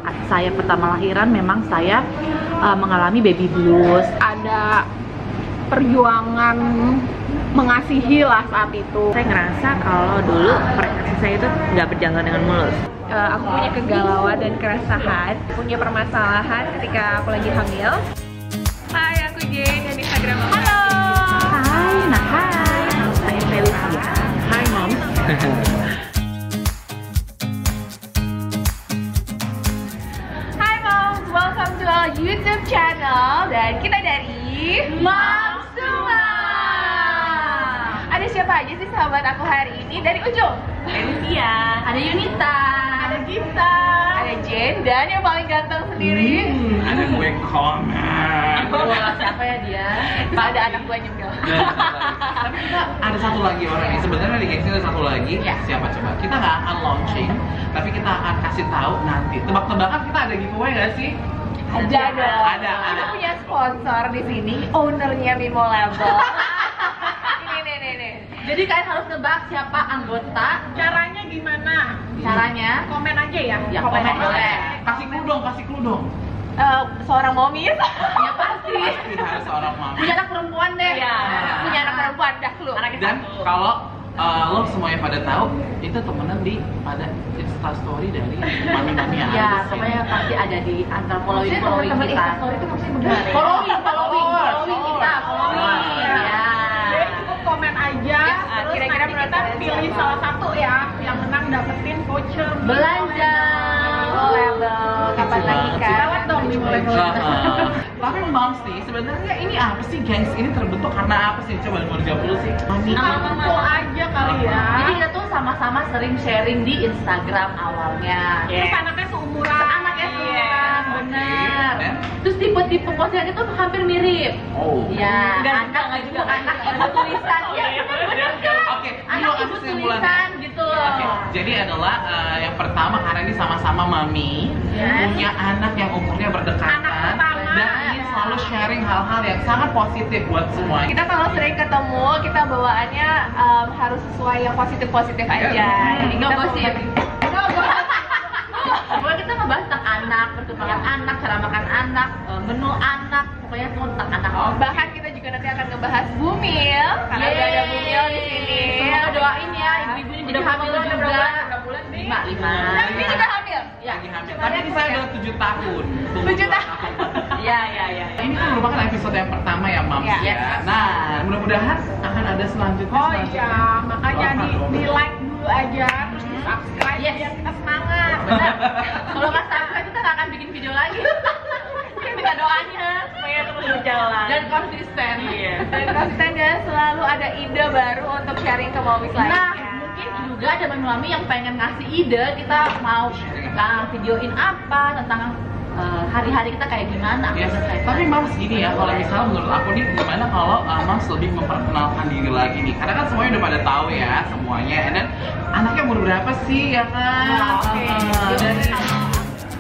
saat saya pertama lahiran memang saya mengalami baby blues. Ada perjuangan mengasihi lah saat itu. Saya ngerasa kalau dulu pregnancy saya itu nggak berjalan dengan mulus. Aku punya kegalauan dan keresahan, punya permasalahan ketika aku lagi hamil. Hai, aku Jane dan Instagram aku. Halo. Hai. Saya Felicia. Hai Mom. Hai Moms, welcome to our YouTube channel. Dan kita dari Moms Semua. Ada siapa aja sih sahabat aku hari ini? Dari ujung Felicia. Ada Yunita. ada Gita, ada Jen, dan yang paling ganteng sendiri Ada gue komen. Siapa ya dia? ada anak gue nyemil. Tapi kita ada satu lagi orang nih. Sebenarnya di gengsi ada satu lagi. Ya. Siapa coba? Kita nggak akan launching, tapi kita akan kasih tahu nanti. Tebak-tebakan kita ada giveaway nggak sih? Ada dong. Ada. Kita punya sponsor di sini, ownernya Mimo Label. Nih. Jadi kalian harus nebak siapa anggota. Caranya gimana? Caranya Komen aja ya. Ya, komen boleh. Kasih clue dong. Seorang momis. Ya pasti. Pasti harus seorang mama. Punya anak perempuan deh. Iya. Punya anak perempuan, dah lu. Anaknya Dan satu. kalau lo semuanya pada tahu, itu temenan pada Insta story dari mami-mami yang ada Ya, di sini. pokoknya pasti ada di antara following kita. Instastory itu maksudnya benar ya? Following kita, following. Iya. Ya. Jadi cukup komen aja, terus kira-kira nanti kita menurut pilih siapa? salah satu ya, yang menang dapetin voucher Belanja. Mimo Label. Kapan lagi kan? Lewat dong Mimo Label. Tapi Moms nih, sebenarnya ini apa sih, gengs? Ini terbentuk karena apa sih? Coba mau dijawab dulu sih. Mami. Aku aja kali ya. Jadi kita tuh sama-sama sering sharing di Instagram awalnya. Terus anaknya seumuran. Anaknya seumuran, bener. Dan? Terus tipe-tipe posnya itu hampir mirip. Oh. Ya, Enggak juga. anak ibu tulisan ya. Oke, Anak ibu tulisan gitu loh. Oke, jadi adalah yang pertama karena ini sama-sama mami punya anak yang umurnya berdekatan Anak pertama. dan ingin selalu sharing hal-hal yang sangat positif buat semuanya. Kita kalau sering ketemu, kita bawaannya harus sesuai yang positif-positif aja. Jadi Nggak kita gosip. Pokoknya kita ngebahas tentang anak, perkembangan anak, cara makan anak, menu anak, pokoknya semua tentang anak. Bahkan kita juga nanti akan ngebahas bumil, karena udah ada bumil di sini. Semua doain ya, ibu-ibunya jadi hamil juga. Berapa bulan nih? 5. Dan ini juga hamil. Ya, Lagi hamil. Tapi ini saya udah 7 tahun. Tunggu 7 2 tahun. ya. Ini kan merupakan episode yang pertama ya, Mams Ya. ya. Nah, mudah-mudahan akan ada selanjutnya. Oh iya, makanya di like dulu aja, terus di subscribe Yes. biar kita semangat. Benar. Kalau nggak subscribe kita nggak akan bikin video lagi. Kita minta doanya supaya terus berjalan. Dan konsisten. Iya. Dan konsisten dan selalu ada ide baru untuk sharing ke momis Nah, lainnya. mungkin juga ada mami-mami yang pengen ngasih ide, kita mau videoin apa tentang hari-hari kita kayak gimana. Yes. Tapi Mams gini ya, kalau misalnya menurut aku nih gimana kalau Mams lebih memperkenalkan diri lagi nih, karena kan semuanya udah pada tahu ya semuanya, dan anaknya umur berapa sih ya kan? Oke. Dari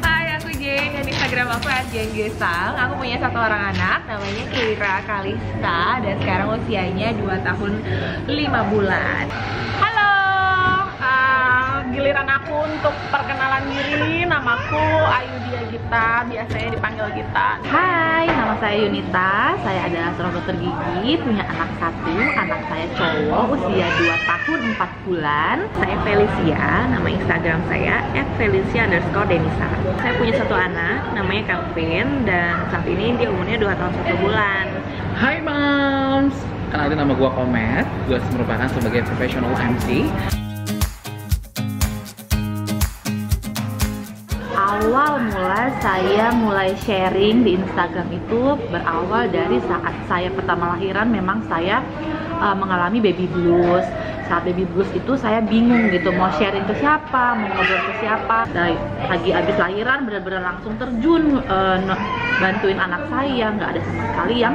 Hai, aku Jane dan Instagram aku @jane_gesang. Aku punya satu orang anak namanya Kira Kalista dan sekarang usianya 2 tahun 5 bulan. Halo, giliran aku untuk perkenalan diri. Namaku Ayudia Gita, biasanya dipanggil Gita. Hai, nama saya Yunita. Saya adalah seorang dokter gigi, punya anak 1. Anak saya cowok, usia 2 tahun 4 bulan. Saya Felicia, nama Instagram saya @felicia_denisa. Saya punya satu anak, namanya Kevin, dan saat ini dia umurnya 2 tahun 1 bulan. Hai Mams, kenalin nama gua Komet. Gua merupakan sebagai professional MC. Awal mula saya mulai sharing di Instagram itu berawal dari saat saya pertama lahiran memang saya mengalami baby blues. Saat baby blues itu saya bingung gitu mau sharing ke siapa, mau ngobrol ke siapa. Dan lagi abis lahiran benar-benar langsung terjun bantuin anak saya, nggak ada sama sekali yang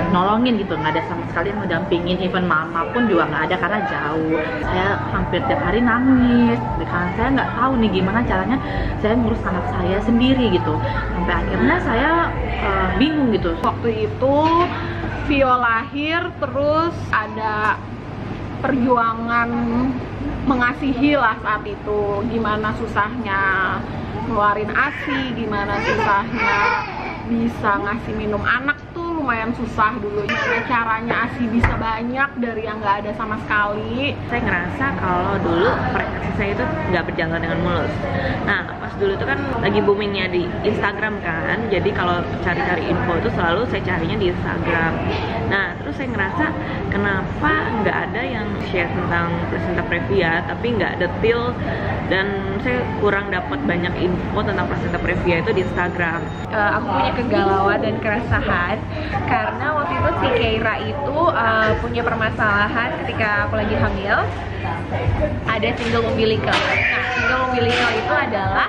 nolongin gitu, nggak ada sama sekali yang mendampingin, even mama pun juga nggak ada karena jauh. Saya hampir tiap hari nangis karena saya nggak tahu nih gimana caranya saya ngurus anak saya sendiri gitu, sampai akhirnya saya bingung gitu. Waktu itu Vio lahir, terus ada perjuangan mengasihi lah saat itu, gimana susahnya ngeluarin ASI, gimana susahnya bisa ngasih minum anak tuh lumayan susah dulu. Gimana caranya ASI bisa banyak dari yang nggak ada sama sekali. Saya ngerasa kalau dulu prestasi saya itu nggak berjalan dengan mulus. Nah, pas dulu itu kan lagi boomingnya di Instagram kan, jadi kalau cari-cari info itu selalu saya carinya di Instagram. Nah, terus saya ngerasa kenapa nggak ada yang share tentang placenta previa, tapi nggak detail, dan saya kurang dapat banyak info tentang placenta previa itu di Instagram. Aku punya kegalauan dan keresahan karena waktu itu si Keira itu punya permasalahan ketika aku lagi hamil, ada single umbilical. Nah, single umbilical itu adalah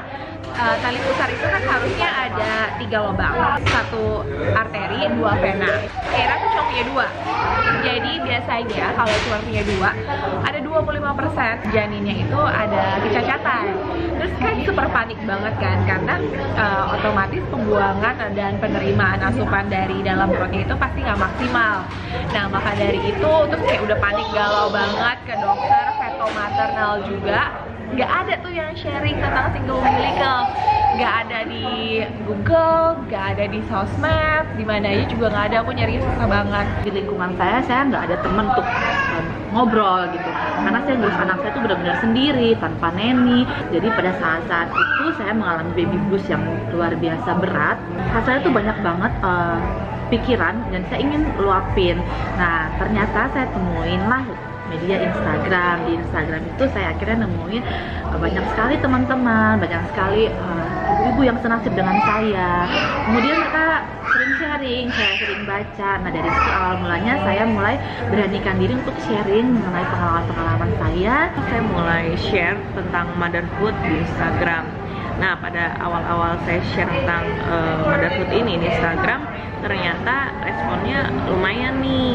tali pusar itu kan harusnya ada 3 lubang, 1 arteri, 2 vena. Keira tuh cuma punya 2. Jadi biasanya kalau cuma punya 2, ada 25% janinnya itu ada kecacatan. Terus kan super panik banget kan, karena otomatis pembuangan dan penerimaan asupan dari dalam perutnya itu pasti nggak maksimal. Nah, maka dari itu terus kayak udah panik galau banget ke dokter feto maternal juga. Nggak ada tuh yang sharing tentang single umbilical, nggak ada di Google, nggak ada di sosmed, di mana aja juga nggak ada. Aku nyari susah banget. Di lingkungan saya nggak ada temen untuk ngobrol gitu, karena saya ngurus anak saya tuh benar-benar sendiri tanpa neni. Jadi pada saat-saat itu saya mengalami baby blues yang luar biasa berat. Rasanya tuh banyak banget pikiran dan saya ingin luapin. Nah, ternyata saya temuin lah media Instagram. Di Instagram itu saya akhirnya nemuin banyak sekali teman-teman, banyak sekali ibu-ibu yang senasib dengan saya. Kemudian mereka sering sharing, saya sering baca. Nah, dari situ awal mulanya saya mulai beranikan diri untuk sharing mengenai pengalaman-pengalaman saya. Saya mulai share tentang motherhood di Instagram. Nah, pada awal-awal saya share tentang motherhood ini di Instagram, ternyata responnya lumayan nih.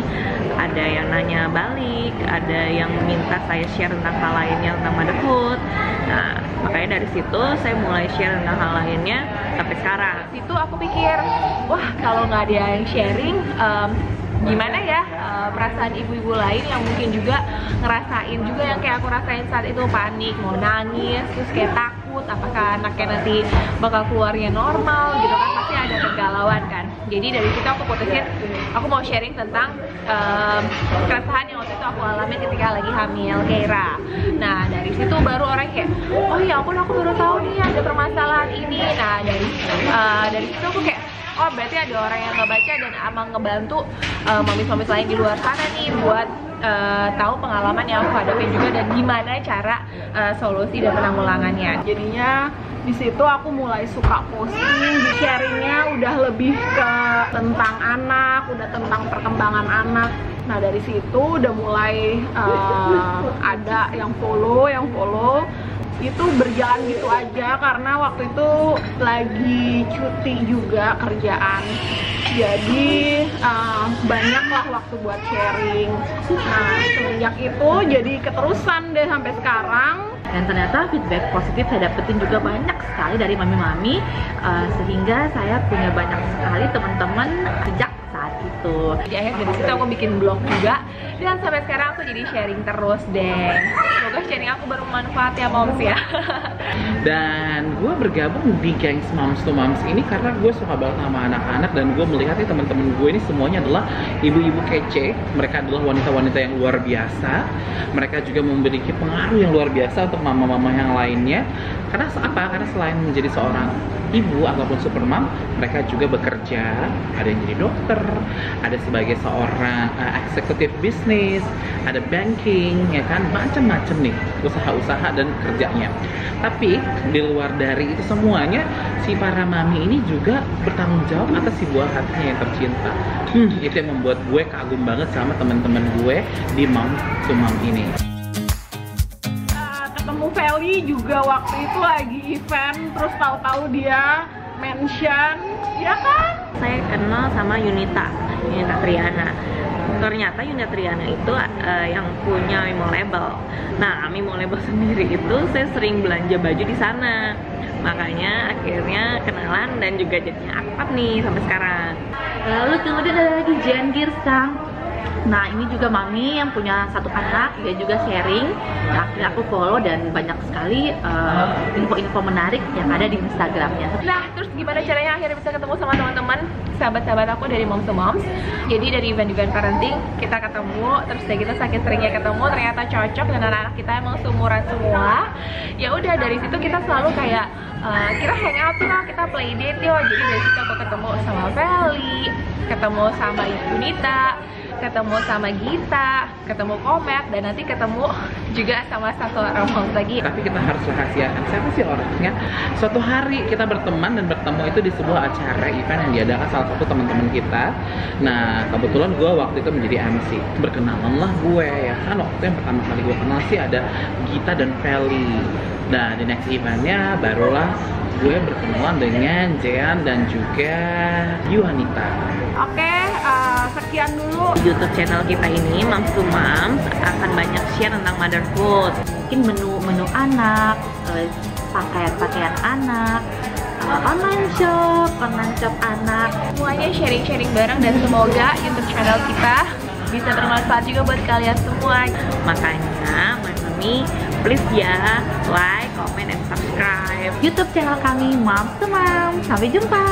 Ada yang nanya balik, ada yang minta saya share tentang hal lainnya tentang motherhood. Nah, makanya dari situ saya mulai share tentang hal lainnya sampai sekarang. Situ aku pikir, wah kalau nggak ada yang sharing, gimana ya perasaan ibu-ibu lain yang mungkin juga ngerasain juga yang kayak aku rasain saat itu, panik, mau nangis, terus kayak takut apakah anaknya nanti bakal keluarnya normal gitu kan, pasti ada kegalauan kan. Jadi dari situ aku putusin aku mau sharing tentang keresahan yang waktu itu aku alami ketika lagi hamil Keira. Nah, dari situ baru orang kayak, oh ya ampun, aku baru tahu nih ada permasalahan ini. Nah, dari situ aku kayak, oh berarti ada orang yang ngebaca dan emang ngebantu mamis-mamis lain di luar sana nih buat tahu pengalaman yang aku hadapin juga dan gimana cara solusi dan penanggulangannya. Jadinya di situ aku mulai suka posting, di sharingnya udah lebih ke tentang anak, udah tentang perkembangan anak. Nah, dari situ udah mulai ada yang follow itu berjalan gitu aja karena waktu itu lagi cuti juga kerjaan, jadi banyaklah waktu buat sharing. Nah, semenjak itu jadi keterusan deh sampai sekarang. Dan ternyata feedback positif saya dapetin juga banyak sekali dari mami-mami, sehingga saya punya banyak sekali teman-teman sejak saat itu. Di akhir dari situ aku bikin blog juga, dan sampai sekarang aku jadi sharing terus deh. Semoga sharing aku bermanfaat ya moms ya. Dan gue bergabung di Gengs Moms to Moms ini karena gue suka banget sama anak-anak, dan gue melihat nih teman-teman gue ini semuanya adalah ibu-ibu kece. Mereka adalah wanita-wanita yang luar biasa. Mereka juga memiliki pengaruh yang luar biasa untuk mama-mama yang lainnya. Karena apa? Karena selain menjadi seorang ibu ataupun supermom, mereka juga bekerja. Ada yang jadi dokter, ada sebagai seorang eksekutif bisnis, ada banking, ya kan, macam-macam nih usaha-usaha dan kerjanya. Tapi di luar dari itu semuanya, si para mami ini juga bertanggung jawab atas si buah hatinya yang tercinta. Itu yang membuat gue kagum banget sama teman-teman gue di Moms to Mom ini. Ketemu Feli juga waktu itu lagi event, terus tahu-tahu dia mention, ya kan? Saya kenal sama Yunita Triana. Ternyata Yunita Triana itu yang punya Mimo Label. Nah, Mimo Label sendiri itu saya sering belanja baju di sana. Makanya akhirnya kenalan dan juga jadinya akrab nih sampai sekarang. Lalu kemudian ada lagi Jen Girsang. Nah, ini juga mami yang punya satu anak, dia juga sharing. Nah, akhirnya aku follow dan banyak sekali info-info menarik yang ada di Instagramnya. Nah, terus gimana caranya akhirnya bisa ketemu sama teman-teman sahabat-sahabat aku dari Moms to Moms? Jadi dari event-event parenting kita ketemu, terus dari kita saking seringnya ketemu ternyata cocok dan anak-anak kita emang seumuran semua. Ya udah dari situ kita selalu kayak kita hangout tuh, kita play date yuk. Jadi dari situ aku ketemu sama Feli, ketemu sama Yunita, ketemu sama Gita, ketemu Komet, dan nanti ketemu juga sama satu orang moms lagi. Tapi kita harus rahasiakan siapa sih orangnya. Suatu hari kita berteman dan bertemu itu di sebuah acara event yang diadakan salah satu teman-teman kita. Nah, kebetulan gue waktu itu menjadi MC. Berkenalanlah gue, ya kan. Waktu yang pertama kali gue kenal sih ada Gita dan Feli. Nah, di next eventnya barulah gue berkenalan dengan Jean dan juga Yuhanita. Oke, sekian dulu YouTube channel kita ini, Moms to Moms, akan banyak share tentang motherhood. Mungkin menu-menu anak, pakaian-pakaian anak, online shop anak. semuanya, sharing-sharing bareng, dan semoga YouTube channel kita bisa bermanfaat juga buat kalian semua. Makanya, Mami, please ya, like, comment, and subscribe. YouTube channel kami Moms to Moms. Sampai jumpa.